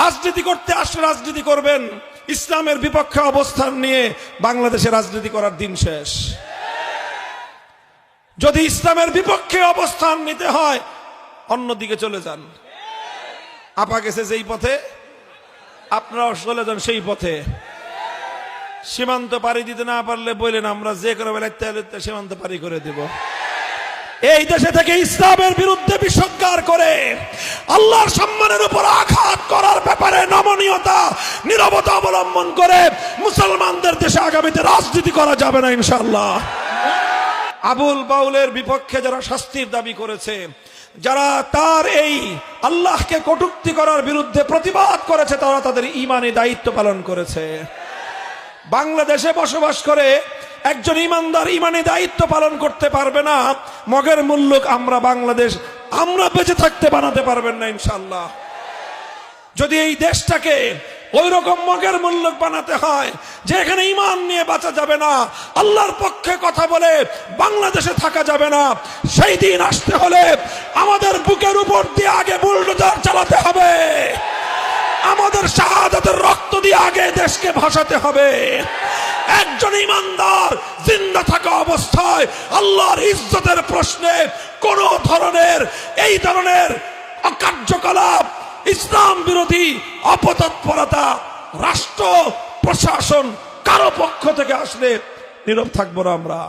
রাজনীতি করতে আসলে রাজনীতি করবেন, ইসলামের বিপক্ষে অবস্থান নিয়ে বাংলাদেশে রাজনীতি করার দিন শেষ। যদি ইসলামের বিপক্ষে অবস্থান নিতে হয় অন্যদিকে চলে যান। আপা গেছে যেই পথে, আপনারাও চলে যান সেই পথে। সীমান্ত পাড়ি দিতে না পারলে বললেন আমরা যে করে বেলাতে সীমান্ত পাড়ি করে দেব। এই দেশে থেকে ইসলামের বিরুদ্ধে বিষোদ্গার করে আল্লাহর সম্মানের উপর আঘাত করার ব্যাপারে নমনীয়তা, নীরবতা অবলম্বন করে মুসলমানদের দেশে আগামীতে রাজনীতি করা যাবে না ইনশাআল্লাহ। আবুল বাউলের বিপক্ষে যারা শাস্তির দাবি করেছে, যারা তার এই আল্লাহকে কটূক্তি করার বিরুদ্ধে প্রতিবাদ করেছে, তারা তাদের ঈমানি দায়িত্ব পালন করেছে। বাংলাদেশে বসবাস করে একজন ইমানদার ঈমানি দায়িত্ব পালন করতে পারবে না, মগের মুল্লুক আমরা বাংলাদেশ আমরা বেঁচে থাকতে বানাতে পারবেন না ইনশাআল্লাহ। যদি এই দেশটাকে ওই রকম মগের মুল্লুক বানাতে হয় যে এখানে ঈমান নিয়ে বাঁচা যাবে না, আল্লাহর পক্ষে কথা বলে বাংলাদেশে থাকা যাবে না, সেই দিন আসতে হলে আমাদের বুকের উপর দিয়ে আগে বুলডোজার চালাতে হবে, আমাদের শাহাদাতের রক্ত দিয়ে আগে দেশকে ভাসাতে হবে। একজন ইমানদার জিন্দা থাকা অবস্থায় আল্লাহর ইজ্জতের প্রশ্নে কোন ধরনের এই ধরনের অকার্যকলাপ, ইসলাম বিরোধী অপতৎপরতা রাষ্ট্র প্রশাসন কারো পক্ষ থেকে আসলে নীরব থাকবো না আমরা।